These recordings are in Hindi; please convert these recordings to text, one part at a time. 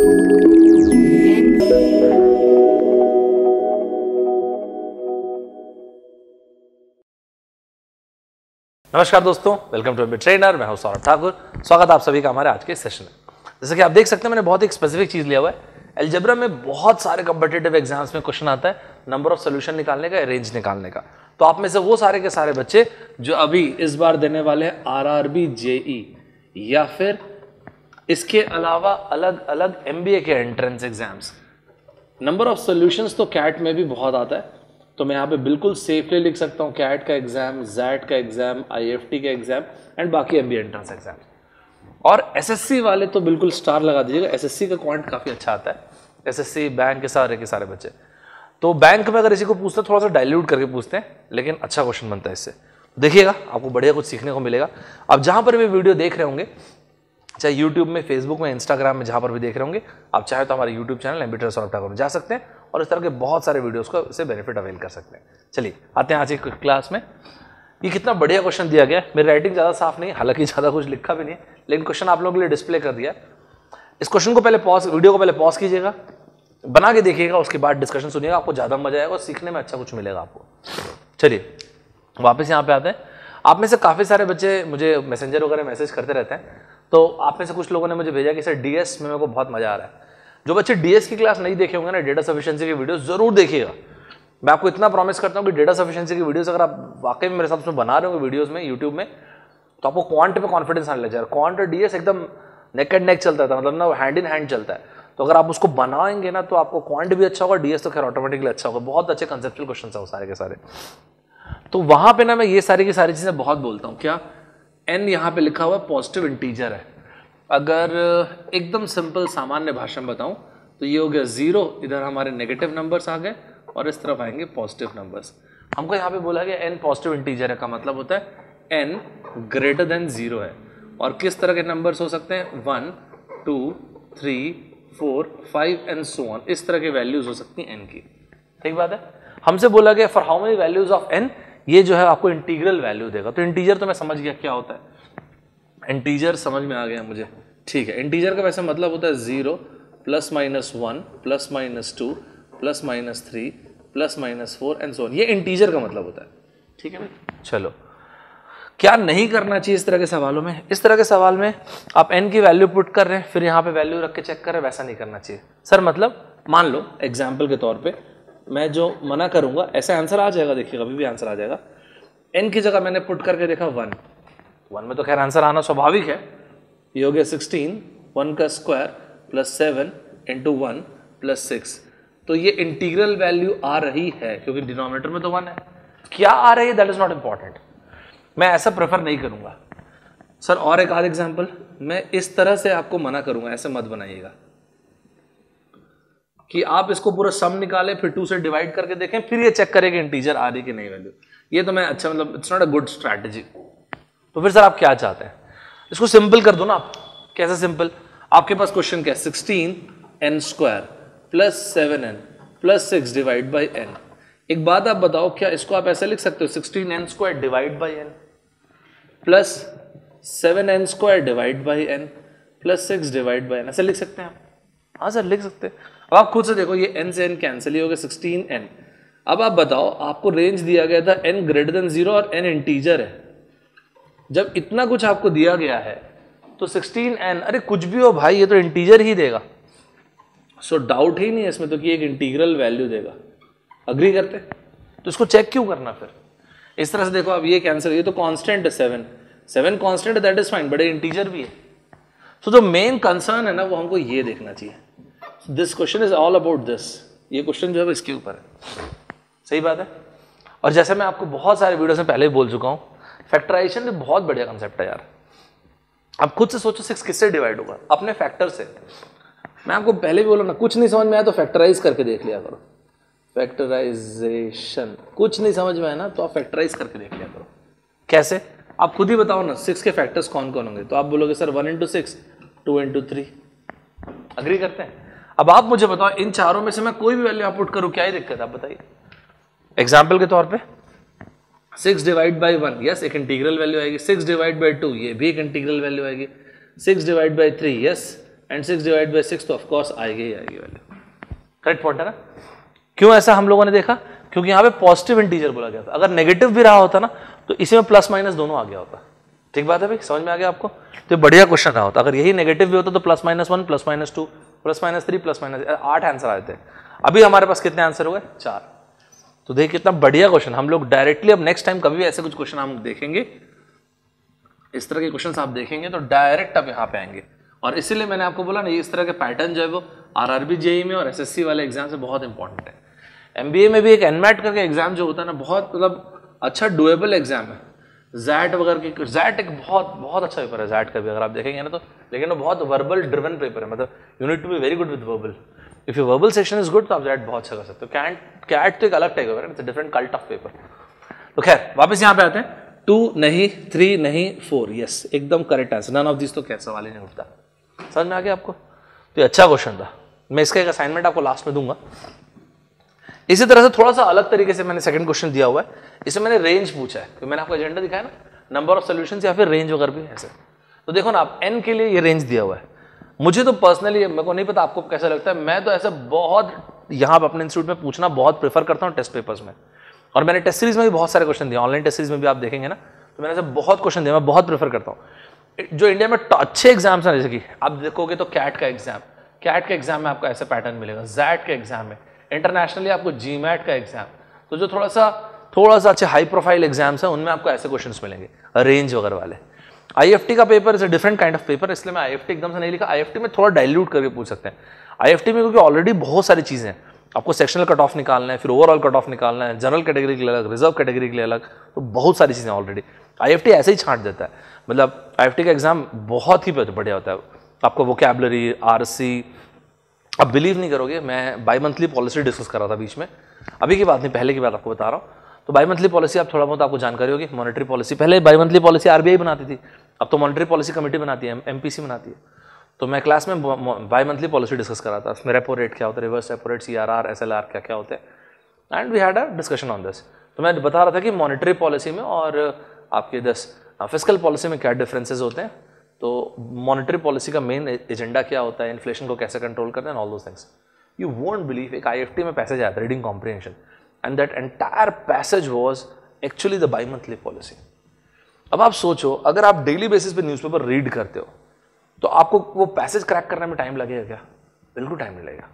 नमस्कार दोस्तों, वेलकम टू एमबीए ट्रेनर। मैं हूं सौरभ ठाकुर। स्वागत आप सभी का हमारे आज के सेशन में। जैसे कि आप देख सकते हैं, मैंने बहुत एक स्पेसिफिक चीज लिया हुआ है। अलजेब्रा में बहुत सारे कॉम्पिटिटिव एग्जाम्स में क्वेश्चन आता है नंबर ऑफ सोल्यूशन निकालने का, रेंज निकालने का। तो आप में से वो सारे के सारे बच्चे जो अभी इस बार देने वाले हैं आरआरबी, जेई या फिर इसके अलावा अलग अलग एमबीए के entrance exams, number of solutions तो कैट में भी बहुत आता है। तो मैं यहाँ पे बिल्कुल सेफली लिख सकता हूँ कैट का एग्जाम, जैट का एग्जाम, आईएफटी का एग्जाम एंड बाकी एमबीए एंट्रेंस एग्जाम। और एसएससी वाले तो बिल्कुल स्टार लगा दीजिएगा। एसएससी का क्वांट काफी अच्छा आता है। एसएससी बैंक के सारे बच्चे। तो बैंक में अगर इसी को पूछते हैं, थोड़ा सा डाइल्यूट करके पूछते हैं, लेकिन अच्छा क्वेश्चन बनता है इससे। देखिएगा, आपको बढ़िया कुछ सीखने को मिलेगा। अब जहां पर भी वीडियो देख रहे होंगे, चाहे यूट्यूब में, फेसबुक में, इंस्टाग्राम में, जहां पर भी देख रहे होंगे, आप चाहे तो हमारे YouTube channel MBA trainer Saurabh Thakur में जा सकते हैं और इस तरह के बहुत सारे वीडियोस को इससे बेनिफिट अवेल कर सकते हैं। चलिए आते हैं आज की क्लास में। ये कितना बढ़िया क्वेश्चन दिया गया है। मेरी राइटिंग ज़्यादा साफ नहीं है, हालांकि ज़्यादा कुछ लिखा भी नहीं है, लेकिन क्वेश्चन आप लोगों के लिए डिस्प्ले कर दिया। इस क्वेश्चन को पहले वीडियो को पहले पॉज कीजिएगा, बना के देखिएगा, उसके बाद डिस्कशन सुनिएगा, आपको ज़्यादा मजा आएगा और सीखने में अच्छा कुछ मिलेगा आपको। चलिए वापस यहाँ पे आते हैं। आप में से काफ़ी सारे बच्चे मुझे मैसेंजर वगैरह मैसेज करते रहते हैं। तो आप में से कुछ लोगों ने मुझे भेजा कि सर डीएस में मेरे को बहुत मजा आ रहा है। जो बच्चे डीएस की क्लास नहीं देखे होंगे ना, डेटा सफिशिएंसी की वीडियो जरूर देखिएगा। मैं आपको इतना प्रॉमिस करता हूँ कि डेटा सफिशिएंसी की वीडियोस अगर आप वाकई में मेरे साथ उसमें बना रहे हो वीडियोस में यूट्यूब में, तो आपको क्वांट पे कॉन्फिडेंस आने लग जाएगा। क्वांट और डीएस एकदम नेक एंड नेक चलता था, मतलब ना हैंड इन हैंड चलता है। तो अगर आप उसको बनाएंगे ना, तो आपको क्वांट भी अच्छा होगा, डीएस तो खैर ऑटोमेटिकली अच्छा होगा। बहुत अच्छे कंसेप्चुअल क्वेश्चन है वो सारे के सारे। तो वहां पे ना मैं ये सारी की सारी चीजें बहुत बोलता हूँ। क्या एन यहाँ पे लिखा हुआ पॉजिटिव इंटीजर है। अगर एकदम सिंपल सामान्य भाषा में बताऊं तो ये हो गया 0, इधर हमारे नेगेटिव नंबर्स आ गए और इस तरफ आएंगे पॉजिटिव नंबर्स। हमको यहाँ पे बोला गया एन पॉजिटिव इंटीजर है, का मतलब होता है एन ग्रेटर देन 0 है। और किस तरह के नंबर्स हो सकते हैं? 1, 2, 3, 4, 5 एंड सो ऑन। इस तरह के वैल्यूज हो सकती हैं एन की। ठीक बात है। हमसे बोला गया for how many values of N, ये जो है आपको इंटीग्रल वैल्यू देगा। तो इंटीजर तो मैं समझ गया क्या होता है, इंटीजर समझ में आ गया मुझे। ठीक है, इंटीजर का वैसे मतलब होता है 0 +-1 +-2 +-3 +-4 एंड सो ऑन। ये इंटीजर का मतलब होता है। ठीक है भाई। चलो, क्या नहीं करना चाहिए इस तरह के सवालों में? इस तरह के सवाल में आप n की वैल्यू पुट कर रहे हैं, फिर यहाँ पे वैल्यू रख के चेक कर रहे हैं, वैसा नहीं करना चाहिए। सर मतलब मान लो एग्जाम्पल के तौर पर मैं जो मना करूंगा ऐसा आंसर आ जाएगा। देखिएगा अभी भी आंसर आ जाएगा। n की जगह मैंने पुट करके देखा 1 में तो खैर आंसर आना स्वाभाविक है। ये हो गया 16, 1 का स्क्वायर +7 × 1 +6। तो ये इंटीग्रल वैल्यू आ रही है क्योंकि डिनोमिनेटर में तो 1 है। क्या आ रही है दैट इज नॉट इंपॉर्टेंट। मैं ऐसा प्रेफर नहीं करूंगा। सर और एक आध एग्जांपल, मैं इस तरह से आपको मना करूंगा, ऐसे मत बनाइएगा कि आप इसको पूरा सम निकालें, फिर 2 से डिवाइड करके देखें, फिर ये चेक करें कि इंटीजर आ रही कि नहीं वैल्यू। ये तो मैं अच्छा, मतलब it's not a good strategy. तो फिर सर आप क्या चाहते हैं? इसको सिंपल कर दो ना आप। कैसे सिंपल? आपके पास क्वेश्चन क्या है? 16n² +7n +6 divide by n। एक बात आप बताओ, क्या इसको आप ऐसे लिख सकते हो 16n² divide by n +7n² divide by n +6 divide by n, ऐसे लिख सकते हैं आप? हाँ सर लिख सकते हैं। अब आप खुद से देखो, ये n से n कैंसिल, ही हो गया 16n। अब आप बताओ, आपको रेंज दिया गया था n ग्रेटर देन 0 और n इंटीजर है। जब इतना कुछ आपको दिया गया है तो 16n, अरे कुछ भी हो भाई, ये तो इंटीजर ही देगा। सो डाउट ही नहीं है इसमें तो कि एक इंटीग्रल वैल्यू देगा। अग्री करते? तो इसको चेक क्यों करना फिर? इस तरह से देखो, अब ये कैंसिल, ये तो कांस्टेंट है 7 कांस्टेंट है, that is fine, but integer भी है। सो जो मेन कंसर्न है ना, वो हमको ये देखना चाहिए। This question is all about this. ये क्वेश्चन जो है इसके ऊपर है। सही बात है। और जैसे मैं आपको बहुत सारे वीडियोस में पहले ही बोल चुका हूं, फैक्टराइजेशन भी बहुत बढ़िया कंसेप्ट है यार। आप खुद से सोचो 6 किससे डिवाइड होगा? अपने फैक्टर से। मैं आपको पहले भी बोला ना, कुछ नहीं समझ में आया तो फैक्टराइज करके देख लिया करो। फैक्टराइजेशन कुछ नहीं समझ में आया ना, तो आप फैक्टराइज करके देख लिया करो। कैसे? आप खुद ही बताओ ना, 6 के फैक्टर्स कौन कौन होंगे? तो आप बोलोगे सर 1 × 6, 2 × 3। अग्री करते हैं? अब आप मुझे बताओ, इन चारों में से मैं कोई भी वैल्यू आप पुट करूं, क्या ही दिक्कत है? आप बताइए। एग्जाम्पल के तौर पे 6 डिवाइड बाई 1, यस एक इंटीग्रल वैल्यू आएगी। 6 डिवाइड बाई 2, ये भी एक इंटीग्रल वैल्यू आएगी। 6 divide by 3, yes and 6 divide by 6 तो ऑफकोर्स आएगी ही आएगी वैल्यू। करेक्ट पॉइंट है ना। क्यों ऐसा हम लोगों ने देखा? क्योंकि यहाँ पे पॉजिटिव इंटीजर बोला गया था। अगर नेगेटिव भी रहा होता ना तो इसी में प्लस माइनस दोनों आ गया होता। ठीक बात है भाई, समझ में आ गया आपको? तो बढ़िया क्वेश्चन रहा होता। अगर यही नेगेटिव भी होता तो plus minus 1 plus minus 2 plus minus 3 plus minus 8 answer आए थे। अभी हमारे पास कितने आंसर हो गए? 4। तो देखिए कितना बढ़िया क्वेश्चन। हम लोग डायरेक्टली अब नेक्स्ट टाइम कभी भी ऐसे कुछ क्वेश्चन हम देखेंगे, इस तरह के क्वेश्चन आप देखेंगे तो डायरेक्ट आप यहाँ पे आएंगे। और इसीलिए मैंने आपको बोला ना, इस तरह के पैटर्न जो है वो आरआरबी जेईई में और एसएससी वाले एग्जाम से बहुत इंपॉर्टेंट है। एमबीए में भी एक एनमैट करके एग्जाम जो होता है ना, बहुत मतलब अच्छा डुएबल एग्जाम है। जैट वगैरह की, जैट एक बहुत अच्छा पेपर है जैट का भी अगर आप देखेंगे ना तो, लेकिन वो बहुत वर्बल ड्रिवन पेपर है। मतलब you need to be very good with verbal. If you verbal section is good तो आप जैट बहुत अच्छा कर सकते हो। कैट तो एक अलग टाइप है, it's a different cult of paper. तो खैर वापस यहाँ पे आते हैं। 2 नहीं, 3 नहीं, 4 यस, एकदम correct answer. None of this तो क्या सवाल ही नहीं उठता। समझ में आ गया आपको? तो ये अच्छा क्वेश्चन था। मैं इसका एक असाइनमेंट आपको लास्ट में दूंगा। इसी तरह से थोड़ा सा अलग तरीके से मैंने सेकंड क्वेश्चन दिया हुआ है। इसमें मैंने रेंज पूछा है, तो मैंने आपको एजेंडा दिखाया ना, नंबर ऑफ सॉल्यूशंस या फिर रेंज वगैरह भी ऐसे। तो देखो ना आप, n के लिए ये रेंज दिया हुआ है। मुझे तो पर्सनली, मेरे को नहीं पता आपको कैसा लगता है, मैं तो ऐसा बहुत यहाँ पर अपने इंस्टीट्यूट में पूछना बहुत प्रेफर करता हूँ टेस्ट पेपर्स में। और मैंने टेस्ट सीरीज में भी बहुत सारे क्वेश्चन दिए, ऑनलाइन टेस्ट सीरीज में भी आप देखेंगे ना, तो मैंने ऐसे बहुत क्वेश्चन दिया। मैं बहुत प्रेफर करता हूँ जो इंडिया में अच्छे एग्जाम्स हैं। जैसे कि आप देखोगे तो कैट का एग्जाम में आपको ऐसा पैटर्न मिलेगा, जैट के एग्जाम में, इंटरनेशनली आपको जीमैट का एग्जाम। तो जो थोड़ा सा अच्छे हाई प्रोफाइल एग्जाम्स हैं उनमें आपको ऐसे क्वेश्चंस मिलेंगे, रेंज वगैरह वाले। आईएफटी का paper is a different kind of paper, इसलिए मैं आईएफटी एकदम से नहीं लिखा। आईएफटी में थोड़ा डाइल्यूट करके पूछ सकते हैं। आईएफटी में क्योंकि ऑलरेडी बहुत सारी चीजें हैं, आपको सेक्शनल कट ऑफ निकालना है, फिर ओवरऑल कट ऑफ निकालना है, जनरल कैटेगरी के लिए अलग, रिजर्व कैटेगरी के लिए अलग, तो बहुत सारी चीजें ऑलरेडी। आईएफटी ऐसे ही छांट देता है। मतलब आईएफटी का एग्जाम बहुत ही बढ़िया होता है। आपको वोकैबुलरी, आरसी, आप बिलीव नहीं करोगे, मैं बाई मंथली पॉलिसी डिस्कस कर रहा था बीच में, अभी की बात नहीं, पहले की बात आपको बता रहा हूँ। तो बाई मंथली पॉलिसी आप थोड़ा बहुत आपको जानकारी होगी। मॉनेटरी पॉलिसी, पहले बाई मंथली पॉलिसी आरबीआई बनाती थी, अब तो मॉनेटरी पॉलिसी कमेटी बनाती है, एमपीसी बनाती है। तो मैं क्लास में बाई मंथली पॉलिसी डिस्कस कर रहा था। उसमें रेपो रेट क्या होता है, reverse repo rate, CRR, SLR क्या होते हैं, and we had a discussion on this. तो मैं बता रहा था कि मॉनेटरी पॉलिसी में और आपके फिस्कल पॉलिसी में क्या डिफरेंसेस होते हैं। तो मॉनेटरी पॉलिसी का मेन एजेंडा क्या होता है, इन्फ्लेशन को कैसे कंट्रोल करना है, all those things. You won't believe, एक आईएफटी में पैसेज आया था, reading comprehension, and that entire passage was actually the by monthly policy. अब आप सोचो, अगर आप डेली बेसिस पे न्यूज़पेपर रीड करते हो तो आपको वो पैसेज क्रैक करने में टाइम लगेगा क्या? बिल्कुल टाइम नहीं लगेगा।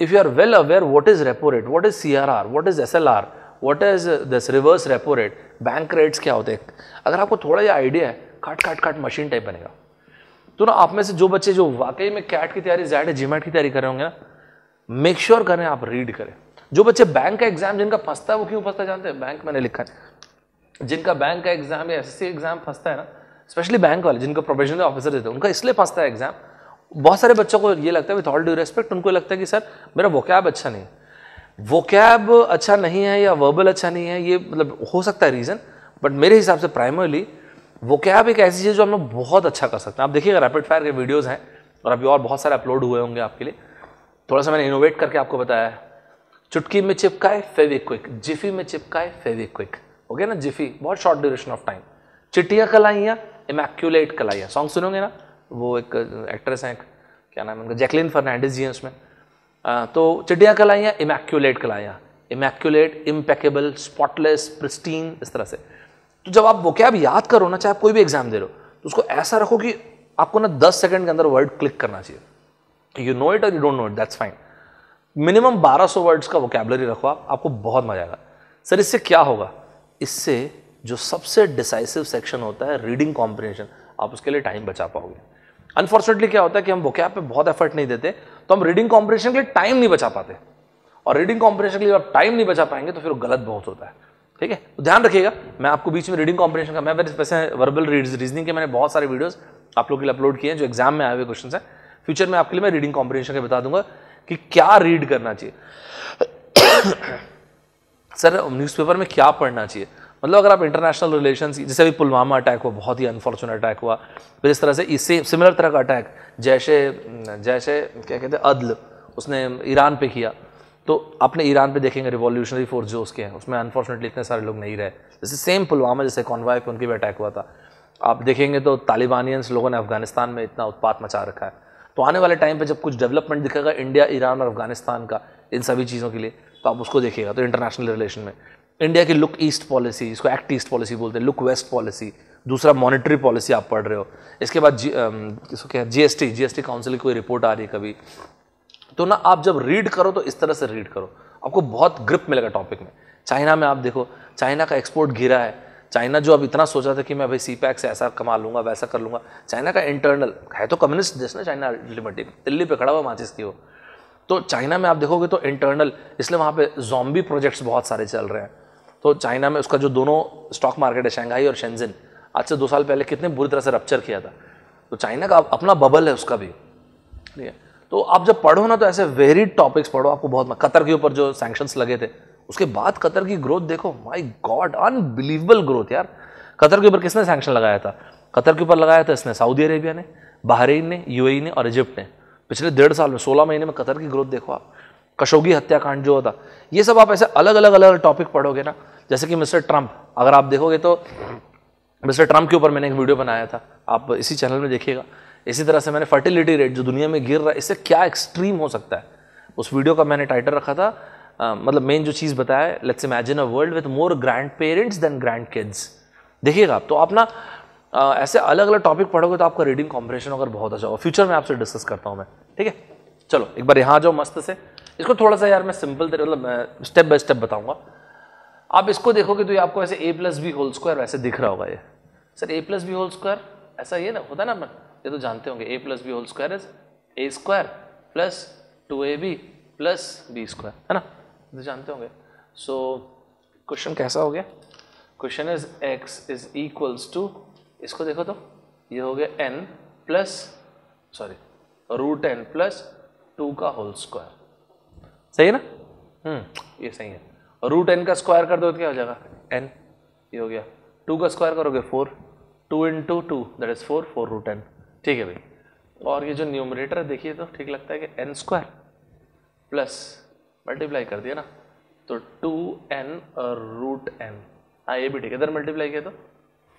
If you are well aware what is repo rate, what is CRR, what is SLR, what is this reverse repo rate, bank rates क्या होते हैं, अगर आपको थोड़ा ये आइडिया है, काट मशीन टाइप बनेगा। तो ना आप में से जो बच्चे जो वाकई में कैट की तैयारी, जैट जीमैट की तैयारी कर रहे होंगे ना, मेक श्योर करें आप रीड करें। जो बच्चे बैंक का एग्जाम जिनका फंसता है, वो क्यों फंसता है जानते हैं? बैंक मैंने लिखा है, जिनका बैंक का एग्जाम या एसएससी एग्जाम फंसता है ना, स्पेशली बैंक वाले जिनको प्रोबेशनरी ऑफिसर देते हैं, उनका इसलिए फंसता है एग्जाम। बहुत सारे बच्चों को ये लगता है, विद ऑल ड्यू रिस्पेक्ट, उनको लगता है कि सर मेरा वोकैब अच्छा नहीं है। वोकैब अच्छा नहीं है या वर्बल अच्छा नहीं है, ये मतलब हो सकता है रीजन, बट मेरे हिसाब से प्राइमरली वोकैब एक ऐसी चीज जो हम लोग बहुत अच्छा कर सकते हैं। आप देखिएगा रैपिड फायर के वीडियोस हैं और अभी और बहुत सारे अपलोड हुए होंगे आपके लिए। थोड़ा सा मैंने इनोवेट करके आपको बताया है। चुटकी में चिपकाए फेविक्विक, जिफी में चिपकाए फेविक्विक, हो गया ना जिफी, बहुत शॉर्ट ड्यूरेशन ऑफ टाइम। चिट्टियाँ कलाइयाँ, इमैक्यूलेट कलाइयाँ, सॉन्ग सुनोगे ना, वो एक एक्ट्रेस हैं, क्या नाम है उनका, जैकलिन फर्नांडिस जी हैं उसमें। तो चिट्टियाँ कलाइयाँ, इमैक्यूलेट कलाइयाँ, इमैक्यूलेट, इम्पेकेबल, स्पॉटलेस, प्रिस्टीन, इस तरह से। तो जब आप वोकैब याद करो ना, चाहे आप कोई भी एग्जाम दे रहे हो, तो उसको ऐसा रखो कि आपको ना 10 सेकंड के अंदर वर्ड क्लिक करना चाहिए। यू नो इट और you don't know it, that's fine. Minimum 1200 words का वोकैबुलरी रखो आपको बहुत मजा आएगा। सर इससे क्या होगा? इससे जो सबसे डिसाइसिव सेक्शन होता है रीडिंग कॉम्प्रिहेंशन, आप उसके लिए टाइम बचा पाओगे। अनफॉर्चुनेटली क्या होता है कि हम वोकैब पे बहुत एफर्ट नहीं देते, तो हम रीडिंग कॉम्प्रिहेंशन के लिए टाइम नहीं बचा पाते, और रीडिंग कॉम्प्रिहेंशन के लिए आप टाइम नहीं बचा पाएंगे तो फिर गलत बहुत होता है। ठीक है, तो ध्यान रखिएगा। मैं आपको बीच में रीडिंग कॉम्प्रिहेंशन का, मैं वैसे वर्बल रीजनिंग के मैंने बहुत सारे वीडियोस आप लोगों के लिए अपलोड किए हैं जो एग्जाम में आए हुए क्वेश्चन हैं। फ्यूचर में आपके लिए मैं रीडिंग कॉम्प्रिहेंशन के बता दूंगा कि क्या रीड करना चाहिए। सर न्यूज़पेपर में क्या पढ़ना चाहिए, मतलब अगर आप इंटरनेशनल रिलेशंस, जैसे अभी पुलवामा अटैक हुआ, बहुत ही अनफॉर्चुनेट अटैक हुआ, फिर इस तरह से इससे सिमिलर तरह का अटैक जैसे क्या कहते हैं अदल, उसने ईरान पे किया, तो आपने ईरान पे देखेंगे रिवॉल्यूशनरी फोर्स जो उसके हैं, उसमें अनफॉर्चुनेटली इतने सारे लोग नहीं रहे। जैसे सेम पुलवामा जैसे कॉन्वॉय पे उनकी भी अटैक हुआ था, आप देखेंगे तो तालिबानियंस लोगों ने अफगानिस्तान में इतना उत्पात मचा रखा है। तो आने वाले टाइम पे जब कुछ डेवलपमेंट दिखेगा इंडिया, ईरान और अफगानिस्तान का, इन सभी चीज़ों के लिए, तो आप उसको देखिएगा। तो इंटरनेशनल रिलेशन में इंडिया की लुक ईस्ट पॉलिसी, इसको एक्ट ईस्ट पॉलिसी बोलते हैं, लुक वेस्ट पॉलिसी, दूसरा मॉनेटरी पॉलिसी आप पढ़ रहे हो। इसके बाद इसको क्या, जीएसटी काउंसिल की कोई रिपोर्ट आ रही है कभी, तो ना आप जब रीड करो तो इस तरह से रीड करो, आपको बहुत ग्रिप मिलेगा टॉपिक में। चाइना में आप देखो, चाइना का एक्सपोर्ट गिरा है। चाइना जो अब इतना सोचा था कि मैं भाई सीपैक से ऐसा कमा लूंगा, वैसा कर लूंगा, चाइना का इंटरनल है तो कम्युनिस्ट देश ना चाइना, अल्टीमेटली दिल्ली पे खड़ा हुआ माचिस की हो। तो चाइना में आप देखोगे तो इंटरनल, इसलिए वहाँ पे जॉम्बी प्रोजेक्ट्स बहुत सारे चल रहे हैं। तो चाइना में उसका जो दोनों स्टॉक मार्केट है, शंघाई और शेंजन, आज से 2 साल पहले कितने बुरी तरह से रप्चर किया था। तो चाइना का अपना बबल है उसका भी, ठीक है। तो आप जब पढ़ो ना तो ऐसे वेरिड टॉपिक्स पढ़ो, आपको बहुत, कतर के ऊपर जो सैंक्शंस लगे थे उसके बाद कतर की ग्रोथ देखो, माय गॉड अनबिलीवेबल ग्रोथ यार। कतर के ऊपर किसने सैंक्शन लगाया था? कतर के ऊपर लगाया था इसने सऊदी अरेबिया ने, बहरीन ने, यूएई ने और इजिप्ट ने। पिछले 1.5 साल में 16 महीने में कतर की ग्रोथ देखो आप। खशोगी हत्याकांड जो होता, ये सब आप ऐसे अलग अलग टॉपिक पढ़ोगे ना, जैसे कि मिस्टर ट्रंप, अगर आप देखोगे तो मिस्टर ट्रंप के ऊपर मैंने एक वीडियो बनाया था, आप इसी चैनल में देखिएगा। इसी तरह से मैंने फर्टिलिटी रेट जो दुनिया में गिर रहा है, इससे क्या एक्सट्रीम हो सकता है, उस वीडियो का मैंने टाइटल रखा था, मतलब मेन जो चीज़ बताया है, let's imagine a world with more grandparents than grandkids. देखिएगा आप, तो आप ना ऐसे अलग अलग टॉपिक पढ़ोगे तो आपका रीडिंग कॉम्प्रिहेंशन अगर बहुत अच्छा होगा। फ्यूचर में आपसे डिस्कस करता हूँ मैं, ठीक है। चलो एक बार यहाँ जाओ मस्त से, इसको थोड़ा सा यार मैं सिंपल मतलब स्टेप बाय स्टेप बताऊंगा। आप इसको देखोगे तो ये आपको ऐसे a+b² वैसे दिख रहा होगा। ये सर a+b² ऐसा ये ना होता है ना, ये तो जानते होंगे, a+b² is a² plus 2ab plus b², है ना, तो जानते होंगे। सो क्वेश्चन कैसा हो गया? Question is x is equals to, इसको देखो तो ये हो गया n प्लस √n प्लस 2 का होल स्क्वायर, सही है ना? ये सही है। √n का स्क्वायर कर दो तो क्या हो जाएगा? n, ये हो गया। 2 का स्क्वायर करोगे 4, 2 into 2 दैट इज 4 √n, ठीक है भाई। और ये जो न्यूमरेटर है देखिए तो ठीक लगता है कि n² प्लस मल्टीप्लाई कर दिया ना, तो 2n √n, हाँ ये भी ठीक है। इधर मल्टीप्लाई किया तो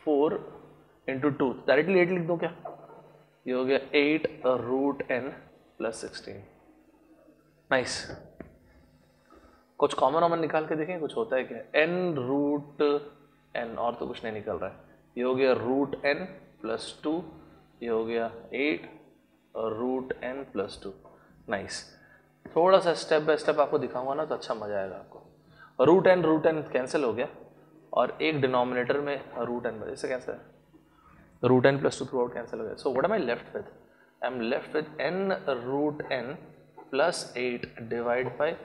4 into 2 डायरेक्टली 8 लिख दो क्या, ये हो गया 8 √n प्लस 16। नाइस। कुछ कॉमन निकाल के देखें, कुछ होता है क्या? n√n, और तो कुछ नहीं निकल रहा है। ये हो गया √n प्लस 2, ये हो गया 8 √n प्लस 2। नाइस। थोड़ा सा स्टेप बाय स्टेप आपको दिखाऊंगा ना तो अच्छा मजा आएगा आपको। √n कैंसिल हो गया और एक डिनोमिनेटर में √n, इससे कैसे √n plus 2 through out cancel हो गया। So what am I left with? I am left with n √n plus 8 divide by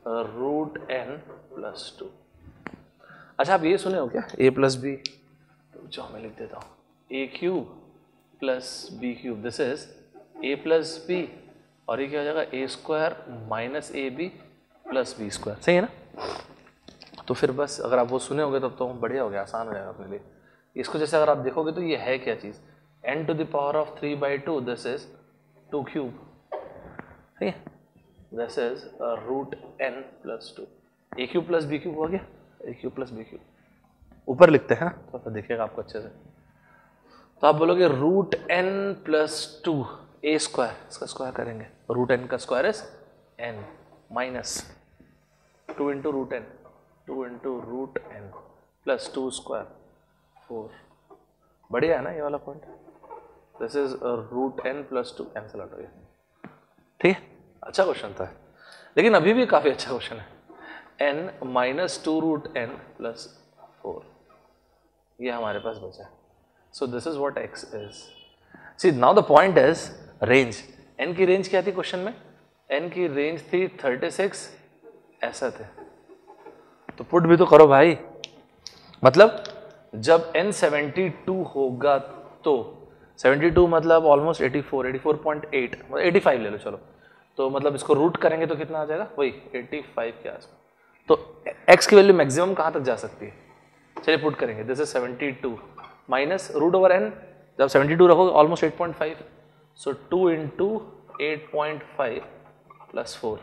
√n plus 2। अच्छा आप ये सुने हो क्या, a+b, जो मैं लिख देता हूँ a³ plus b³ this is a+b, और ये क्या हो जाएगा a² minus ab plus b², सही है ना? तो फिर बस अगर आप वो सुने होंगे तब तो बढ़िया हो गया, आसान हो जाएगा अपने लिए। इसको जैसे अगर आप देखोगे तो ये है क्या चीज़, n⁻³ दिस इज 2³, ठीक है, this is √n plus 2, a³ plus b³ हो गया, a³ प्लस b³ ऊपर लिखते हैं ना, तो देखिएगा आपको अच्छे से। तो आप बोलोगे √n प्लस 2 a², इसका स्क्वायर करेंगे, √n का square is n minus 2 into √n, 2 into √n plus 2 square 4। बढ़िया है ना ये वाला point? This is √n plus 2, cancel out हो गया, ठीक है। अच्छा क्वेश्चन था, लेकिन अभी भी काफी अच्छा क्वेश्चन है। n माइनस 2 √n प्लस 4, ये हमारे पास बचा है। So this is what x is. See now the point is range. n की रेंज क्या थी क्वेश्चन में? n की रेंज थी 36, ऐसा थे, तो पुट भी तो करो भाई। मतलब जब n 72 होगा तो 72 मतलब ऑलमोस्ट 84, 84.8, 85 ले लो चलो, तो मतलब इसको रूट करेंगे तो कितना आ जाएगा, वही 85 के आसपास। तो x की वैल्यू मैक्सिमम कहाँ तक जा सकती है? चलिए पुट करेंगे, दिस इज 72 माइनस √n, जब 72 रखोगे almost 8.5, so 2 into 8.5 plus 4,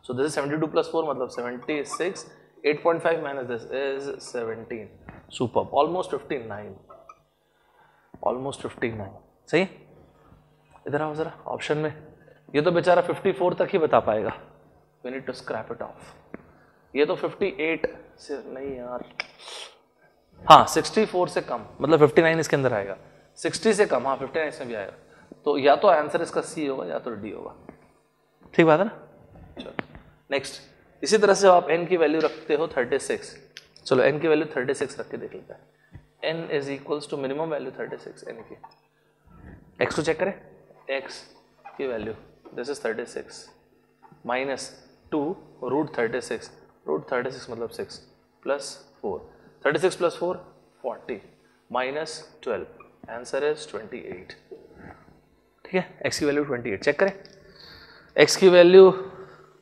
so this is 72 plus 4 मतलब 76, 8.5 minus this is 17, super, almost 59, almost 59, सही। इधर आओ जरा ऑप्शन में, ये तो बेचारा 54 तक ही बता पाएगा, we need to scrap it off. ये तो 58 से नहीं यार, हाँ 64 से कम, मतलब 59 इसके अंदर आएगा, 60 से कम, हाँ 59 इसमें भी आएगा, तो या तो आंसर इसका सी होगा या तो डी होगा। ठीक बात है ना। चलो नेक्स्ट, इसी तरह से आप n की वैल्यू रखते हो 36, चलो n की वैल्यू 36 रख के देख लेते हैं। n is equals to minimum value 36 n की, x को चेक करें, x की value this is 36 minus 2 root 36, root 36 मतलब 6 plus 4, 36 plus 4 40 minus 12, answer is 28। ठीक है, x की वैल्यू 28 चेक करें, x की वैल्यू,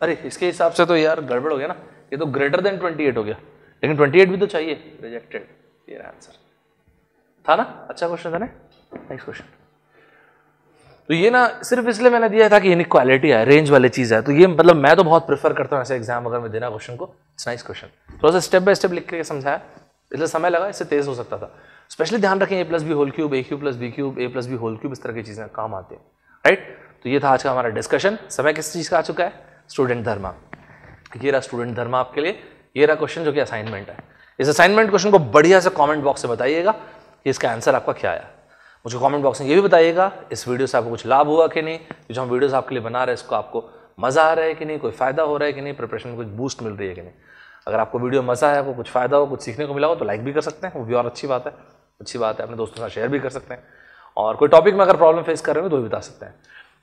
अरे इसके हिसाब से तो यार गड़बड़ हो गया ना, ये तो ग्रेटर देन 28 हो गया, लेकिन 28 भी तो चाहिए, रिजेक्टेड, ये आंसर था ना। अच्छा क्वेश्चन था ना। नेक्स्ट क्वेश्चन, तो ये ना सिर्फ इसलिए मैंने दिया था कि इनइक्वालिटी है, रेंज वाली चीज है, तो ये मतलब मैं तो बहुत प्रेफर करता हूँ ऐसे एग्जाम अगर मैं देना क्वेश्चन को, इट्स नाइस क्वेश्चन, थोड़ा सा स्टेप बाय स्टेप लिख के समझाया, इसलिए समय लगा, इससे तेज हो सकता था। स्पेशली ध्यान रखें a plus b whole cube, a cube plus b cube, a plus b whole cube, इस तरह की चीजें काम आती हैं, राइट। तो ये था आज का हमारा डिस्कशन। समय किस चीज का आ चुका है, स्टूडेंट धर्मा। ये रहा स्टूडेंट धर्मा आपके लिए, ये रहा क्वेश्चन जो कि असाइनमेंट है। इस असाइनमेंट क्वेश्चन को बढ़िया से कमेंट बॉक्स में बताइएगा कि इसका आंसर आपका क्या आया। मुझे कमेंट बॉक्स में ये भी बताइएगा इस वीडियो से आपको कुछ लाभ हुआ कि नहीं, जो हम वीडियोस आपके लिए बना रहे हैं इसको आपको मजा आ रहा है कि नहीं, कोई फायदा हो रहा है कि नहीं, प्रिपरेशन में कुछ बूस्ट मिल रही है कि नहीं। अगर आपको वीडियो मजा आया, आपको कुछ फायदा हो, कुछ सीखने को मिला हो तो लाइक भी कर सकते हैं, वो भी और अच्छी बात है, अच्छी बात है। अपने दोस्तों के साथ शेयर भी कर सकते हैं, और कोई टॉपिक में अगर प्रॉब्लम फेस कर रहे हो तो भी बता सकते हैं।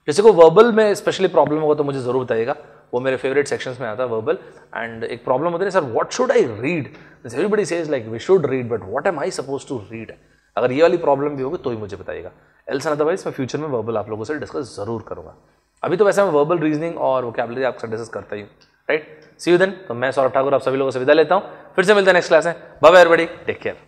किसी को वर्बल में स्पेशली प्रॉब्लम होगा तो मुझे जरूर बताइएगा, वो मेरे फेवरेट सेक्शंस में आता है वर्बल। एंड एक प्रॉब्लम होती है sir, what should I read, everybody says like we should read, but what am I suppose to read. अगर ये वाली प्रॉब्लम भी होगी तो ही मुझे बताइएगा, एल्स अदरवाइज मैं फ्यूचर में वर्बल आप लोगों से डिस्कस जरूर करूंगा। अभी तो वैसे मैं वर्बल रीजनिंग और वोकैबुलरी आपके साथ डिस्कस करता ही हूँ, राइट। C you then. तो मैं सौरभ ठाकुर आप सभी लोगों से विदा लेता हूँ, फिर से मिलते हैं नेक्स्ट क्लास में। Bye bye everybody, take care.